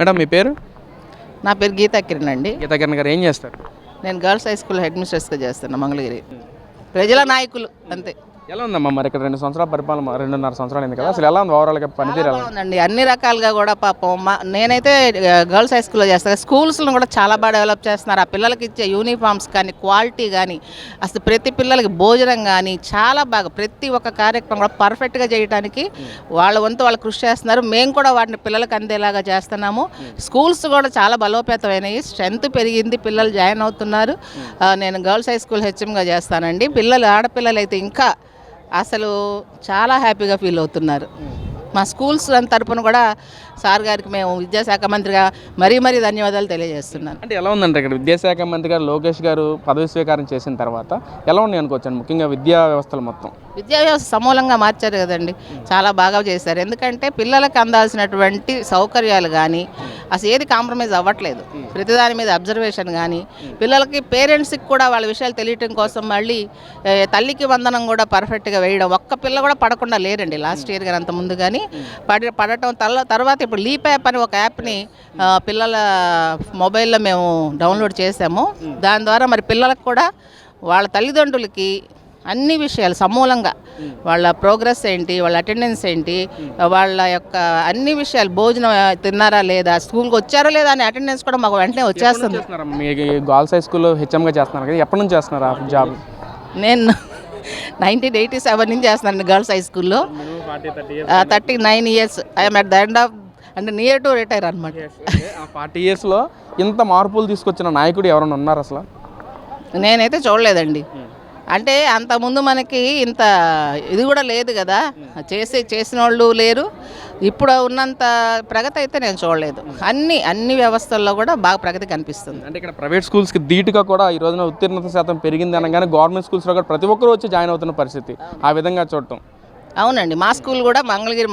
Madam మీ పేరు? నా పేరు గీతా కిరణ్ అండి. గీతా కిరణ్ గారు ఏం చేస్తారు? నేను గర్ల్స్ హై స్కూల్ హెడ్ మిస్ట్రెస్గా చేస్తాను మంగళగిరి. ప్రజల నాయకులు అంతే. ఎలా ఉందమ్మా మరి ఇక్కడ 2 సంవత్సరాల పరిపాలన 2.5 సంవత్సరాలు అయింది కదా, అసలు ఎలా ఉంది ఓవరాల్గా పనితీరు? ఎలా ఉందండి అన్ని రకాలుగా కూడా. పాపం నేనైతే గర్ల్స్ హై స్కూల్లో చేస్తాను. స్కూల్స్లో కూడా చాలా బాగా డెవలప్ చేస్తున్నారు. ఆ పిల్లలకి ఇచ్చే యూనిఫామ్స్ కానీ, క్వాలిటీ కానీ, అసలు ప్రతి పిల్లలకి భోజనం కానీ చాలా బాగా, ప్రతి ఒక్క కార్యక్రమం కూడా పర్ఫెక్ట్గా చేయడానికి వాళ్ళ వంతు వాళ్ళు కృషి చేస్తున్నారు. మేము కూడా వాటిని పిల్లలకు అందేలాగా చేస్తున్నాము. స్కూల్స్ కూడా చాలా బలోపేతమైనవి, స్ట్రెంత్ పెరిగింది, పిల్లలు జాయిన్ అవుతున్నారు. నేను గర్ల్స్ హై స్కూల్ హెచ్ఎంగా చేస్తానండి. పిల్లలు ఆడపిల్లలు అయితే ఇంకా అసలు చాలా హ్యాపీగా ఫీల్ అవుతున్నారు. మా స్కూల్స్ తరపున కూడా సార్ గారికి మేము విద్యాశాఖ మంత్రిగా మరీ ధన్యవాదాలు తెలియజేస్తున్నాను. అంటే ఎలా ఉందంటే ఇక్కడ విద్యాశాఖ మంత్రి గారు లోకేష్ గారు పదవి స్వీకారం చేసిన తర్వాత ఎలా ఉన్నాయి అనుకోవచ్చండి, ముఖ్యంగా విద్యా వ్యవస్థలు మొత్తం? విద్యా వ్యవస్థ సమూలంగా మార్చారు కదండి, చాలా బాగా చేశారు. ఎందుకంటే పిల్లలకు అందాల్సినటువంటి సౌకర్యాలు కానీ అసలు ఏది కాంప్రమైజ్ అవ్వట్లేదు. ప్రతిదాని మీద అబ్జర్వేషన్ కానీ, పిల్లలకి పేరెంట్స్కి కూడా వాళ్ళ విషయాలు తెలియటం కోసం మళ్ళీ తల్లికి వందనం కూడా పర్ఫెక్ట్గా వేయడం. ఒక్క పిల్ల కూడా పడకుండా లేరండి లాస్ట్ ఇయర్ కానీ అంత ముందు కానీ. పడటం తర్వాత ఇప్పుడు లీప్ యాప్ అని ఒక యాప్ని పిల్లల మొబైల్లో మేము డౌన్లోడ్ చేసాము. దాని ద్వారా మరి పిల్లలకు కూడా వాళ్ళ తల్లిదండ్రులకి అన్ని విషయాలు సమూలంగా, వాళ్ళ ప్రోగ్రెస్ ఏంటి, వాళ్ళ అటెండెన్స్ ఏంటి, వాళ్ళ యొక్క అన్ని విషయాలు, భోజనం తిన్నారా లేదా, స్కూల్కి వచ్చారా లేదా అని అటెండెన్స్ కూడా మాకు వెంటనే వచ్చేస్తుంది. గర్ల్స్ హై స్కూల్లో హెచ్ఎంగా చేస్తున్నారు కదా, ఎప్పటి నుంచి చేస్తున్నారు జాబ్? నేను 1987 నుంచి చేస్తున్నాను గర్ల్స్ హై స్కూల్లో. 39 years. I'm at the end of అంటే నియర్ టు రిటైర్ అనమాట. 40 yearsలో ఇంత మార్పులు తీసుకొచ్చిన నాయకుడు ఎవరైనా ఉన్నారు అసలు? నేనైతే చూడలేదండి. అంటే అంతకుముందు మనకి ఇంత ఇది కూడా లేదు కదా, చేసిన వాళ్ళు లేరు. ఇప్పుడు ఉన్నంత ప్రగతి అయితే నేను చూడలేదు. అన్ని వ్యవస్థల్లో కూడా బాగా ప్రగతి కనిపిస్తుంది. అంటే ఇక్కడ ప్రైవేట్ స్కూల్స్కి ధీటుగా కూడా ఈ రోజున ఉత్తీర్ణత శాతం పెరిగింది అనగానే గవర్నమెంట్ స్కూల్స్లో కూడా ప్రతి ఒక్కరు వచ్చి జాయిన్ అవుతున్న పరిస్థితి, ఆ విధంగా చూడటం. అవునండి, మా స్కూల్ కూడా మంగళగిరి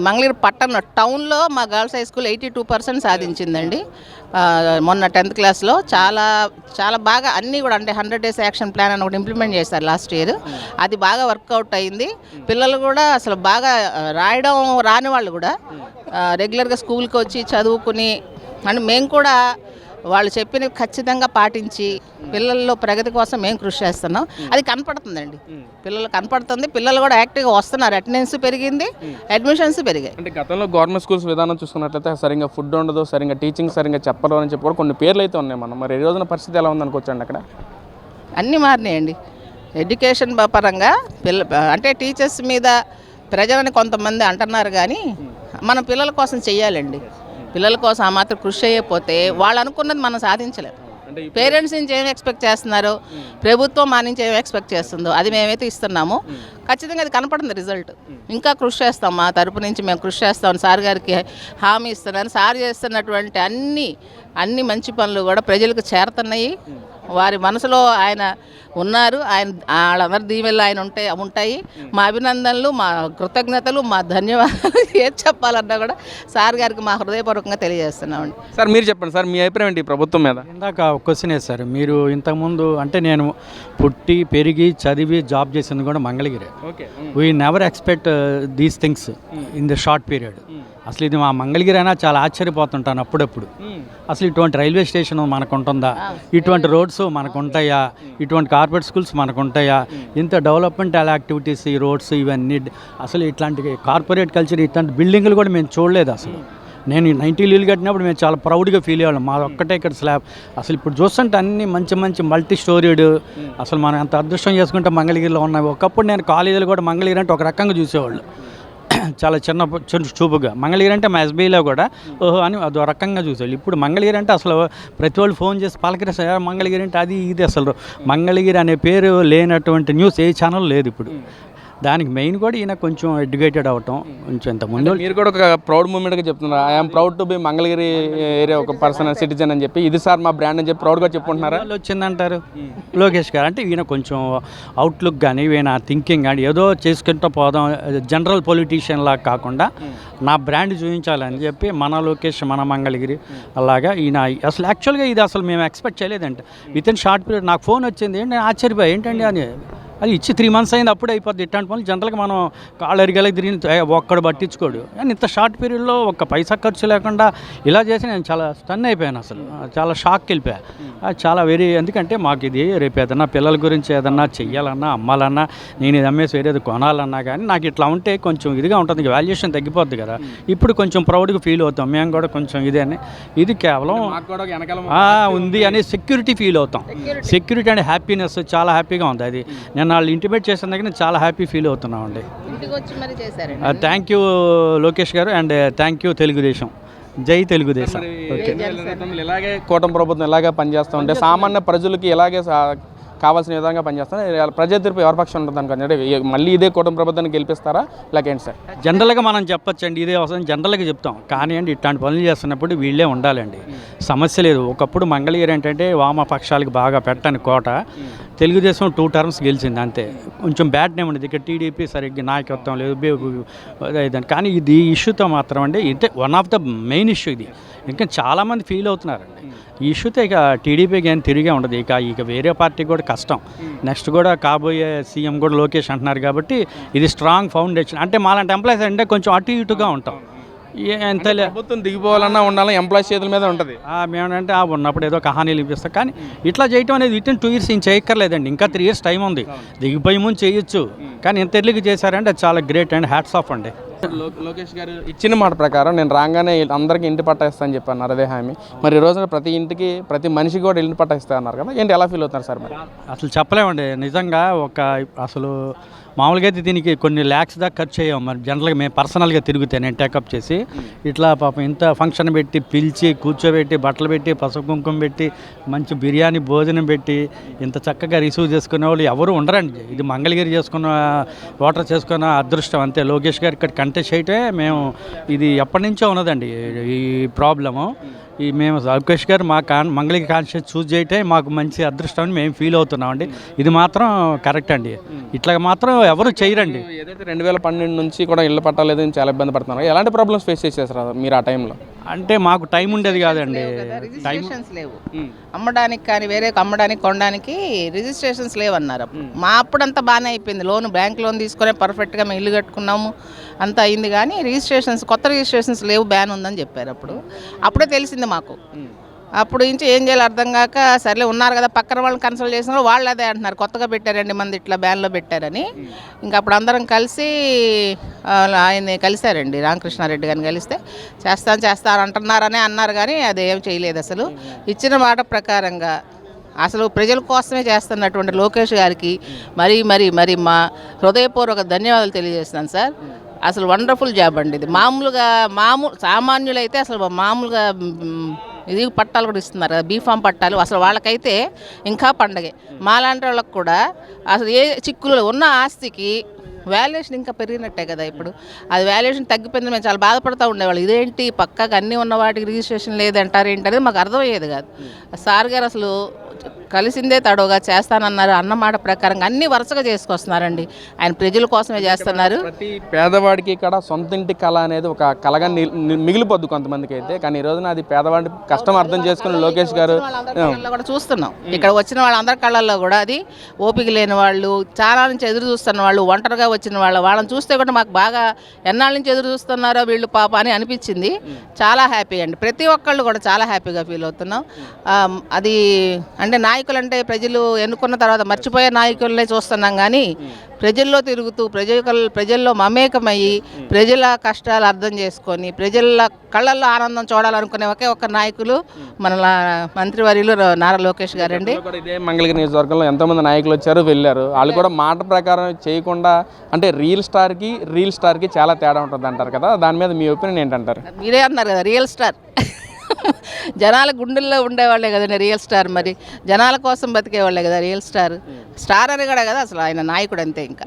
మంగళగిరి పట్టణ టౌన్లో మా గర్ల్స్ హై స్కూల్ 82% సాధించిందండి మొన్న 10th క్లాస్లో. చాలా బాగా అన్నీ కూడా, అంటే 100 days యాక్షన్ ప్లాన్ అని ఒకటి ఇంప్లిమెంట్ చేశారు లాస్ట్ ఇయర్. అది బాగా వర్కౌట్ అయింది. పిల్లలు కూడా అసలు బాగా రాయడం రాని వాళ్ళు కూడా రెగ్యులర్గా స్కూల్కి వచ్చి చదువుకుని, అంటే మేము కూడా వాళ్ళు చెప్పినవి ఖచ్చితంగా పాటించి పిల్లల్లో ప్రగతి కోసం మేము కృషి చేస్తున్నాం. అది కనపడుతుందండి, పిల్లలు కనపడుతుంది. పిల్లలు కూడా యాక్టివ్గా వస్తున్నారు, అటెండెన్స్ పెరిగింది, అడ్మిషన్స్ పెరిగాయి. అంటే గతంలో గవర్నమెంట్ స్కూల్స్ విధానం చూసుకున్నట్లయితే సరిగ్గా ఫుడ్ ఉండదు, సరిగ్గా టీచింగ్ సరిగ్గా చెప్పరు అని చెప్పి కూడా కొన్ని పేర్లు అయితే ఉన్నాయి. మరి ఈ రోజున పరిస్థితి ఎలా ఉందనుకోవచ్చండి అక్కడ? అన్నీ మారినాయండి ఎడ్యుకేషన్ పరంగా. అంటే టీచర్స్ మీద ప్రజలని కొంతమంది అంటున్నారు కానీ మనం పిల్లల కోసం చెయ్యాలండి. పిల్లల కోసం ఆ మాత్రం కృషి చేయకపోతే వాళ్ళు అనుకున్నది మనం సాధించలేము. పేరెంట్స్ నుంచి ఏమి ఎక్స్పెక్ట్ చేస్తున్నారు, ప్రభుత్వం మా నుంచి ఏమి ఎక్స్పెక్ట్ చేస్తుందో అది మేమైతే ఇస్తున్నాము. ఖచ్చితంగా అది కనపడుతుంది రిజల్ట్. ఇంకా కృషి చేస్తాం, మా తరపు నుంచి మేము కృషి చేస్తామని సార్ గారికి హామీ ఇస్తున్నాను. సార్ చేస్తున్నటువంటి అన్ని మంచి పనులు కూడా ప్రజలకు చేరుతున్నాయి. వారి మనసులో ఆయన ఉన్నారు, వాళ్ళందరి దీవెనలు ఆయన ఉంటాయి. మా అభినందనలు, మా కృతజ్ఞతలు, మా ధన్యవాదాలు ఏది చెప్పాలన్నా కూడా సార్ గారికి మా హృదయపూర్వకంగా తెలియజేస్తున్నామండి. సార్ మీరు చెప్పండి సార్, మీ అభిప్రాయం ఏంటి ప్రభుత్వం మీద? ఇందాక క్వశ్చన్ సార్, మీరు ఇంతకుముందు అంటే నేను పుట్టి పెరిగి చదివి జాబ్ చేసింది కూడా Mangalagiri. We never expect these things in the short period. అసలు ఇది మా మంగళగిరి అయినా చాలా ఆశ్చర్యపోతుంటాను అప్పుడప్పుడు. అసలు ఇటువంటి రైల్వే స్టేషన్ మనకు ఉంటుందా, ఇటువంటి రోడ్స్ మనకు ఉంటాయా, ఇటువంటి కార్పొరేట్ స్కూల్స్ మనకు ఉంటాయా, ఇంత డెవలప్మెంట్ యాక్టివిటీస్, ఈ రోడ్స్ ఇవన్నీ, అసలు ఇట్లాంటి కార్పొరేట్ కల్చర్, ఇట్లాంటి బిల్డింగ్లు కూడా మేము చూడలేదు అసలు. నేను 90 ఇల్లు కట్టినప్పుడు మేము చాలా ప్రౌడ్గా ఫీల్ అయ్యాం. మా ఒక్కటే ఇక్కడ స్లాబ్. అసలు ఇప్పుడు చూస్తుంటే అన్ని మంచి మల్టీ స్టోరీడ్. అసలు మనం ఎంత అదృష్టం చేసుకుంటే మంగళగిరిలో ఉన్నాయి. ఒకప్పుడు నేను కాలేజీలో కూడా మంగళగిరి అంటే ఒక రకంగా చూసేవాళ్ళు, చాలా చిన్న చూపుగా. మంగళగిరి అంటే మా ఎస్బీఐలో కూడా ఓహో అని అదో రకంగా చూసేవాళ్ళు. ఇప్పుడు మంగళగిరి అంటే అసలు ప్రతి వాళ్ళు ఫోన్ చేసి పలకరిస్తారు, మంగళగిరి అంటే అది ఇది. అసలు మంగళగిరి అనే పేరు లేనటువంటి న్యూస్ ఏ ఛానల్ లేదు ఇప్పుడు. దానికి మెయిన్ కూడా ఈయన కొంచెం ఎడ్యుకేటెడ్ అవటం. కొంచెం ఇంతకుముందు మీరు కూడా ఒక ప్రౌడ్ మూమెంట్గా చెప్తున్నారు, I'm proud to be Mangalagiri area ఒక పర్సన్ సిటిజన్ అని చెప్పి, ఇది సార్ మా బ్రాండ్ అని చెప్పి ప్రౌడ్గా చెప్పుకుంటున్నారా? వచ్చిందంటారు లోకేష్ గారు. అంటే ఈయన కొంచెం అవుట్లుక్ కానీ, ఈయన థింకింగ్ కానీ ఏదో చేసుకుంటూ పోదాం, జనరల్ పొలిటీషియన్ లాగా కాకుండా నా బ్రాండ్ చూపించాలని చెప్పి మన లోకేష్, మన మంగళగిరి అలాగా ఈయన. అసలు యాక్చువల్గా ఇది అసలు మేము ఎక్స్పెక్ట్ చేయలేదంటే విత్ ఇన్ షార్ట్ పీరియడ్ నాకు ఫోన్ వచ్చింది, ఏంటి ఆశ్చర్యపోయి ఏంటండి అని. అది ఇచ్చి 3 months అయింది, అప్పుడే అయిపోద్ది. ఇట్లాంటి పనులు జనరల్గా మనం కాళ్ళు అరిగేలకు తిరిగి ఒక్కడు పట్టించుకోడు. కానీ ఇంత షార్ట్ పీరియడ్లో ఒక్క పైసా ఖర్చు లేకుండా ఇలా చేసి నేను చాలా స్టన్ అయిపోయాను. అసలు చాలా షాక్కి వెళ్ళిపోయా. చాలా ఎందుకంటే మాకు ఇది రేపు ఏదన్నా పిల్లల గురించి ఏదన్నా చెయ్యాలన్నా, అమ్మాలన్నా, నేను ఇది అమ్మేసి వేరేది కొనాలన్నా కానీ నాకు ఇట్లా ఉంటే కొంచెం ఇదిగా ఉంటుంది, వాల్యుయేషన్ తగ్గిపోద్ది కదా. ఇప్పుడు కొంచెం ప్రౌడ్గా ఫీల్ అవుతాం, మేము కూడా కొంచెం ఇదే అని. ఇది కేవలం ఉంది అని సెక్యూరిటీ ఫీల్ అవుతాం. సెక్యూరిటీ అండ్ హ్యాపీనెస్ చాలా హ్యాపీగా ఉంది. అది నేను వాళ్ళు ఇంటిమేట్ చేసిన దగ్గర నేను చాలా హ్యాపీ ఫీల్ అవుతున్నామండి. థ్యాంక్ యూ లోకేష్ గారు అండ్ థ్యాంక్ యూ తెలుగుదేశం. జై తెలుగుదేశం. ఇలాగే కూటమి ప్రభుత్వం ఇలాగే పనిచేస్తూ ఉంటే సామాన్య ప్రజలకి ఇలాగే కావాల్సిన విధంగా పనిచేస్తాను. ప్రజా తీర్పు ఎవరి పక్షం ఉంటుంది అనుకోండి, మళ్ళీ ఇదే కూటమి ప్రభుత్వాన్ని గెలిపిస్తారా లేకేంటి సార్? జనరల్గా మనం చెప్పొచ్చండి, ఇదే అవసరం జనరల్గా చెప్తాం. కానీ అండి ఇట్లాంటి పనులు చేస్తున్నప్పుడు వీళ్ళే ఉండాలండి, సమస్య లేదు. ఒకప్పుడు మంగళగిరి ఏంటంటే వామపక్షాలకు బాగా పెట్టని కోట. తెలుగుదేశం 2 terms గెలిచింది అంతే. కొంచెం బ్యాడ్ నేమ్ ఉండేది, ఇక్కడ టీడీపీ సరిగ్గా నాయకత్వం లేదు. కానీ ఇది ఇష్యూతో మాత్రం అండి ఇదే one of the main issue. ఇది ఇంకా చాలామంది ఫీల్ అవుతున్నారండి ఈ ఇష్యూతో. ఇక టీడీపీకి ఏం తిరిగే ఉండదు. ఇక వేరే పార్టీ కూడా కష్టం. నెక్స్ట్ కూడా కాబోయే సీఎం కూడా లోకేష్ అంటున్నారు కాబట్టి ఇది స్ట్రాంగ్ ఫౌండేషన్. అంటే మాలాంటి ఎంప్లాయీస్ అంటే కొంచెం అటు ఇటుగా ఉంటాం. ఎంత ప్రభుత్వం దిగిపోవాలన్నా ఉండాలని ఎంప్లాయీస్ చేతుల మీద ఉంటుంది. మేమేంటంటే ఉన్నప్పుడు ఏదో కహానీలు ఇప్పిస్తాం. కానీ ఇట్లా చేయటం అనేది వితిన్ 2 years ఏం చేయక్కర్లేదండి, ఇంకా 3 years టైం ఉంది. దిగిపోయి ముందు చేయొచ్చు, కానీ ఎంత ఎర్లీగా చేశారంటే అది చాలా గ్రేట్ అండ్ హ్యాట్స్ ఆఫ్ అండి. లోకేష్ గారు ఇచ్చిన మాట ప్రకారం నేను రాగానే అందరికీ ఇంటి పట్టా ఇస్తానని చెప్పన్నారు, అదే హామీ. మరి ఈ రోజున ప్రతి ఇంటికి ప్రతి మనిషికి కూడా ఇంటి పట్టా ఇస్తా అన్నారు కదా, ఏంటి ఎలా ఫీల్ అవుతున్నారు సార్? మరి అసలు చెప్పలేమండి నిజంగా. అసలు మామూలుగా అయితే దీనికి కొన్ని lakhs దాకా ఖర్చు అయ్యాం. మరి జనరల్గా మేము పర్సనల్గా తిరుగుతాను, నేను టేకప్ చేసి ఇట్లా పాపం ఇంత ఫంక్షన్ పెట్టి పిలిచి కూర్చోబెట్టి బట్టలు పెట్టి పసుపు కుంకుమ పెట్టి మంచి బిర్యానీ భోజనం పెట్టి ఇంత చక్కగా రిసీవ్ చేసుకునే వాళ్ళు ఎవరు ఉండరండి. ఇది మంగళగిరి ఓటర్ చేసుకున్న అదృష్టం అంతే. లోకేష్ గారు ఇక్కడ కంటెస్ట్ చేయటమే మేము ఇది ఎప్పటి నుంచో ఉన్నదండి ఈ ప్రాబ్లము. మేము లోకేష్ గారు మా మంగళగిరి కాన్స్టిట్యూన్సీ చూస్ చేయటే మాకు మంచి అదృష్టం అని మేము ఫీల్ అవుతున్నామండి. ఇది మాత్రం కరెక్ట్ అండి, ఇట్లా మాత్రం ఎవరు చేయరండి. ఏదైతే 2012 నుంచి కూడా ఇళ్ళు పట్టాలేదని చాలా ఇబ్బంది పడుతున్నారు, ఎలాంటి ప్రాబ్లమ్స్ ఫేస్ చేసేసారు మీరు ఆ టైంలో? అంటే మాకు టైం ఉండేది కాదండి, రిజిస్ట్రేషన్స్ లేవు అమ్మడానికి, కానీ వేరే అమ్మడానికి కొనడానికి రిజిస్ట్రేషన్స్ లేవన్నారు. మా అప్పుడంతా బాగానే అయిపోయింది, బ్యాంక్ లోన్ తీసుకునే పర్ఫెక్ట్గా మేము ఇల్లు కట్టుకున్నాము, అంతా అయింది. కానీ కొత్త రిజిస్ట్రేషన్స్ లేవు, బ్యాన్ ఉందని చెప్పారు. అప్పుడే తెలిసింది మాకు. అప్పుడు నుంచి ఏం చేయాలి అర్థం కాక, సర్లే ఉన్నారు కదా పక్కన వాళ్ళని కన్సల్ట్ చేసిన వాళ్ళు అదే అంటున్నారు, కొత్తగా పెట్టారండి మంది ఇట్లా బ్యాన్లో పెట్టారని. ఇంకా అప్పుడు అందరం కలిసి ఆయన్ని కలిశారండి, రామకృష్ణారెడ్డి గారిని కలిస్తే చేస్తాను అంటున్నారని అన్నారు. కానీ అది ఏం చేయలేదు. అసలు ఇచ్చిన మాట ప్రకారంగా అసలు ప్రజల కోసమే చేస్తున్నటువంటి లోకేష్ గారికి మరీ మరీ మరీ మా హృదయపూర్వక ధన్యవాదాలు తెలియజేస్తున్నాను సార్. అసలు వండర్ఫుల్ జాబ్ అండి ఇది. సామాన్యులైతే అసలు మామూలుగా ఇది పట్టాలు కూడా ఇస్తున్నారు కదా, బీఫామ్ పట్టాలు. అసలు వాళ్ళకైతే ఇంకా పండగే. మాలాంటి వాళ్ళకి కూడా అసలు ఏ చిక్కులు ఉన్న ఆస్తికి వాల్యుయేషన్ ఇంకా పెరిగినట్టే కదా. ఇప్పుడు అది వాల్యుయేషన్ తగ్గిపోయింది, మేము చాలా బాధపడుతూ ఉండేవాళ్ళు. ఇదేంటి పక్కగా అన్నీ ఉన్న వాటికి రిజిస్ట్రేషన్ లేదంటారు ఏంటి అనేది మాకు అర్థమయ్యేది కాదు. సార్ గారు అసలు కలిసిందే తడవుగా చేస్తానన్నారు, అన్నమాట ప్రకారంగా అన్ని వరుసగా చేసుకొస్తున్నారండి. ఆయన ప్రజల కోసమే చేస్తున్నారు. ప్రతి పేదవాడికి ఇక్కడ సొంత ఇంటి కళ అనేది ఒక కళగా మిగిలిపోద్దు కొంతమందికి అయితే. కానీ ఈ రోజున అది పేదవాడి కష్టం అర్థం చేసుకుని లోకేష్ గారు కూడా చూస్తున్నాం. ఇక్కడ వచ్చిన వాళ్ళందరి కళ్ళల్లో కూడా అది ఓపిక లేని వాళ్ళు, చాలా నుంచి ఎదురు చూస్తున్న వాళ్ళు, ఒంటరిగా వచ్చిన వాళ్ళని చూస్తే కూడా మాకు బాగా ఎన్నాళ్ళ నుంచి ఎదురు చూస్తున్నారో వీళ్ళు పాప అని అనిపించింది. చాలా హ్యాపీ అండి, ప్రతి ఒక్కళ్ళు కూడా చాలా హ్యాపీగా ఫీల్ అవుతున్నాం. అది అంటే నాయకులు అంటే ప్రజలు ఎన్నుకున్న తర్వాత మర్చిపోయే నాయకులనే చూస్తున్నాం. కానీ ప్రజల్లో తిరుగుతూ ప్రజల్లో మమేకమయ్యి ప్రజల కష్టాలు అర్థం చేసుకొని ప్రజల కళ్ళల్లో ఆనందం చూడాలనుకునే ఒకే ఒక్క నాయకులు మన మంత్రివర్యులు నారా లోకేష్ గారండి. ఇదే మంగళగిరి నియోజకవర్గంలో ఎంతోమంది నాయకులు వచ్చారు వెళ్ళారు. వాళ్ళు కూడా మాట ప్రకారం చేయకుండా, అంటే రియల్ స్టార్కి చాలా తేడా ఉంటుంది అంటారు కదా, దాని మీద మీ ఒపీనియన్ ఏంటంటారు? మీరే అన్నారు కదా రియల్ స్టార్. జనాల గుండెల్లో ఉండేవాళ్ళే కదండి రియల్ స్టార్. మరి జనాల కోసం బతికేవాళ్ళే కదా రియల్ స్టార్. స్టార్ అని కూడా కదా అసలు ఆయన నాయకుడు అంతే. ఇంకా